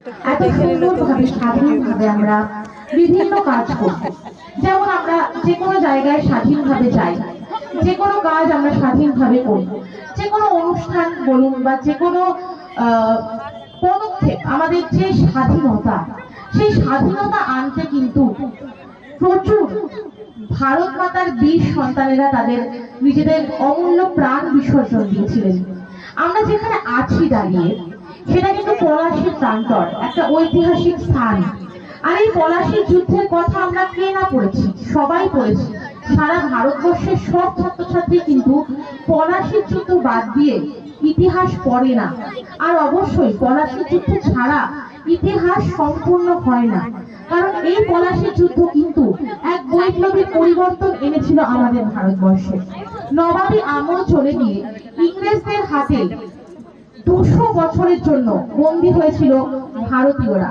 এত সুন্দরভাবে স্বাধীনভাবে আমরা বিভিন্ন কাজ করি। যেমন আমরা যে কোনো জায়গায় স্বাধীনভাবে যাই, যে কোনো কাজ আমরা স্বাধীনভাবে করি, যে কোনো অনুষ্ঠান বলুন বা যে কোনো পদক্ষেপ, আমাদের যে স্বাধীনতা, সেই স্বাধীনতা আনতে কিন্তু প্রচুর ভারত মাতার বীর সন্তানেরা তাদের নিজেদের অমূল্য প্রাণ বিসর্জন দিয়েছিলেন। আমরা যেখানে আছি দাঁড়িয়ে, সেটা কিন্তু পলাশীর প্রান্তর, একটা ঐতিহাসিক স্থান। আর এই পলাশীর যুদ্ধের কথা আমরা কে না পড়েছি, সবাই পড়েছি। সারা ভারতবর্ষের সব ছাত্রছাত্রী কিন্তু পলাশীর যুদ্ধ বাদ দিয়ে ইতিহাস পড়ে না। আর অবশ্যই পলাশীর যুদ্ধ ছাড়া ইতিহাস সম্পূর্ণ হয় না, কারণ এই পলাশীর যুদ্ধ কিন্তু এক বৈপ্লবিক পরিবর্তন এনেছিল আমাদের ভারতবর্ষে। নবাবী আমল চলে গিয়ে ইংরেজদের হাতে 200 বছরের জন্য বন্দী হয়েছিল ভারতীয়রা।